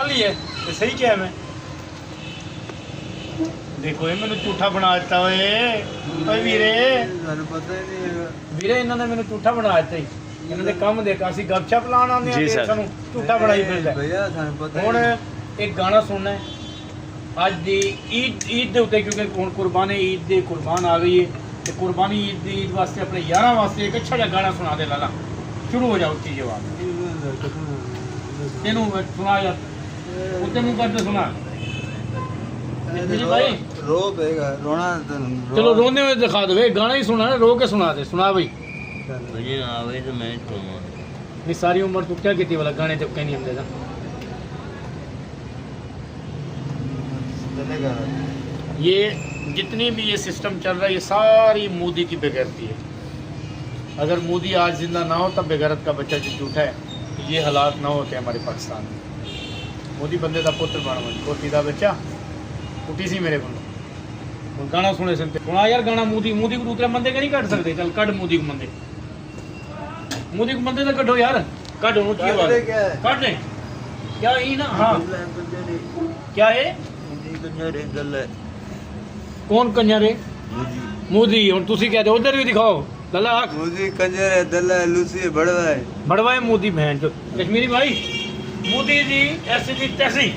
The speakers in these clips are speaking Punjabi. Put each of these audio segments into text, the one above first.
ही है तो सही क्या है मैं देखो ये मैंने झूठा बना दिता ओए वीरे ਸਾਨੂੰ ਪਤਾ ਹੀ ਨਹੀਂ ਹੈਗਾ ਵੀਰੇ ਇਹਨਾਂ ਨੇ ਮੈਨੂੰ ਝੂਠਾ ਬਣਾ ਦਿੱਤਾ ਹੀ ਇਹਨਾਂ ਦੇ ਕੰਮ ਦੇਖਾ ਅਸੀਂ ਗੱਪਸ਼ਪ ਲਾਣ ਆਉਂਦੇ ਆ ਜੀ ਤੇ ਸਰ। ਸਾਨੂੰ ਝੂਠਾ ਬਣਾਈ ਫਿਰਦਾ ਭਈਆ ਸਾਨੂੰ ਪਤਾ ਹੁਣ ਹੀ ਨਹੀਂ ਇੱਕ ਗਾਣਾ ਸੁਣਨਾ ਹੈ ਅੱਜ ਦੀ ਈਦ ਦੇ ਉੱਤੇ ਕਿਉਂਕਿ ਹੁਣ ਕੁਰਬਾਨੀ ਈਦ ਦੇ ਕੁਰਬਾਨ ਆ ਗਈ ਹੈ ਤੇ ਕੁਰਬਾਨੀ ਈਦ ਦੀ ਈਦ ਵਾਸਤੇ ਆਪਣੇ ਯਾਰਾਂ ਵਾਸਤੇ ਇੱਕ ਅੱਛਾ ਜਿਹਾ ਗਾਣਾ ਸੁਣਾ ਦੇ ਲਾਲਾ ਸ਼ੁਰੂ ਹੋ ਜਾ ਉੱਚੀ ਜਵਾਬ ਇਹਨੂੰ ਸੁਣਾ ਯਾਰ ਉੱਤੇ ਮੂੰਹ ਕਰਦੇ ਸੁਣਾ मेरी भाई रो पेगा रोना चलो रोने में दिखा दो गाना ही सुना रो के सुना दे सुना भाई मुझे आवे तो मैं सुनूंगा नहीं सारी उम्र तू क्या की वाला गाने जब कहीं नहीं हमने चलेगा ये जितनी भी ये सिस्टम चल रहा है ये सारी मोदी की बेगैरती है अगर मोदी आज जिंदा ना हो तब बेगैरत का बच्चा जो झूठा है तो ये हालात ना होते हमारे पाकिस्तान में मोदी बंदे का पुत्र बन कोटी का बच्चा कुटी सी मेरे को गाना सुने सुनते सुना यार गाना मोदी को दूसरे बंदे के नहीं कट सकते चल कट मोदी को बंदे तो कटो यार कट हो की बात क्या है? कट दे क्या ही ना हाँ क्या है कौन कंजर है मोदी और तुसी कहते उधर भी दिखाओ लला मुझे कंजर है दल्ला है लूसी है बड़वा है बड़वा है मोदी बहन जो कश्मीरी भाई मोदी जी ऐसी थी तैसी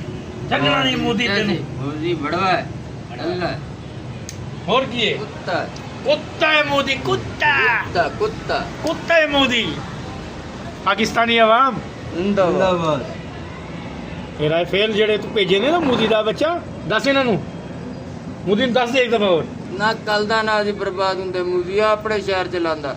झगड़ा नहीं मोदी तेनू मोदी बड़वा है अल्लाह है और की है कुत्ता कुत्ता है मोदी कुत्ता कुत्ता कुत्ता कुत्ता है मोदी पाकिस्तानी अवाम जिंदाबाद ਇਹ ਰਾਈਫਲ ਜਿਹੜੇ ਤੂੰ ਭੇਜੇ ਨੇ ਨਾ ਮੋਦੀ ਦਾ ਬੱਚਾ ਦੱਸ ਇਹਨਾਂ ਨੂੰ ਮੋਦੀ ਨੂੰ ਦੱਸ ਦੇ ਇੱਕ ਦਫਾ ਹੋਰ ਨਾ ਕੱਲ ਦਾ ਨਾ ਜੀ ਬਰਬਾਦ ਹੁੰਦੇ ਮੂਵੀ ਆਪਣੇ ਸ਼ਹਿਰ ਚ ਲਾਂਦਾ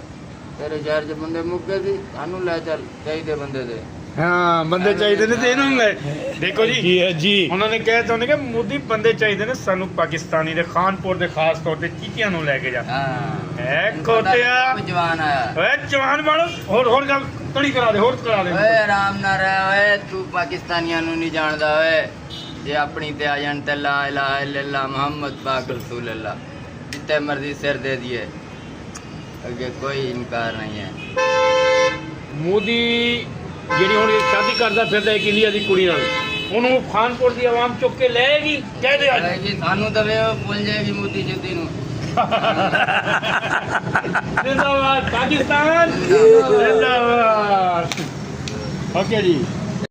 ਤੇਰੇ ਸ਼ਹਿਰ ਚ ਬੰਦੇ ਮੁੱਕੇ ਸੀ ਸਾਨੂੰ ਲੈ ਚੱਲ ਚਾਹੀਦੇ ਬੰਦੇ ਦੇ ਹਾਂ ਬੰਦੇ ਚਾਹੀਦੇ ਨੇ ਤੇ ਇਹਨੂੰ ਲੈ ਦੇਖੋ ਜੀ ਜੀ ਉਹਨਾਂ ਨੇ ਕਹਿ ਤਾ ਕਿ ਮੋਦੀ ਬੰਦੇ ਚਾਹੀਦੇ ਨੇ ਸਾਨੂੰ ਪਾਕਿਸਤਾਨੀ ਦੇ ਖਾਨਪੁਰ ਦੇ ਖਾਸ ਤੌਰ ਤੇ ਚੀਚੀਆਂ ਨੂੰ ਲੈ ਕੇ ਜਾ ਹਾਂ ਐ ਕੋਟਿਆ ਜਵਾਨ ਆਇਆ ਓਏ ਜਵਾਨ ਮਾਣੋ ਹੋਰ ਗੱਲ ਤੜੀ ਕਰਾ ਦੇ ਹੋਰ ਕਰਾ ਦੇ ਓਏ ਆਰਾਮ ਨਾਲ ਰਹਿ ਓਏ ਤੂੰ ਪਾਕਿਸਤਾਨੀਆਂ ਨੂੰ ਨਹੀਂ ਜਾਣਦਾ ਓਏ ਜੇ ਆਪਣੀ ਤੇ ਆ ਜਾਣ ਤੇ ਲਾ ਇਲਾਹਾ ਇਲੱਲਾ ਮੁਹੰਮਦ ਪਾਕ ਰਸੂਲ ਅੱਲਾ ਜਿੱਤੇ ਮਰਜ਼ੀ ਸਿਰ ਦੇ ਦੀਏ ਅੱਗੇ ਕੋਈ ਇਨਕਾਰ ਨਹੀਂ ਹੈ ਮੋਦੀ ਜਿਹੜੀ ਹੁਣ ਇਹ ਸ਼ਾਦੀ ਕਰਦਾ ਫਿਰਦਾ ਇੱਕ ਇੰਡੀਆ ਦੀ ਕੁੜੀ ਨਾਲ ਉਹਨੂੰ ਖਾਨਪੁਰ ਦੀ ਆਵਾਮ ਚੁੱਕ ਕੇ ਲੈਗੀ ਕਹਿ ਦੇ ਅੱਜ ਜੀ ਸਾਨੂੰ ਤਾਂ ਵੇ ਭੁੱਲ ਜਾਏਗੀ ਮੋਦੀ ਜੱਦੀ ਨੂੰ जिंदाबाद पाकिस्तान जिंदाबाद ओके जी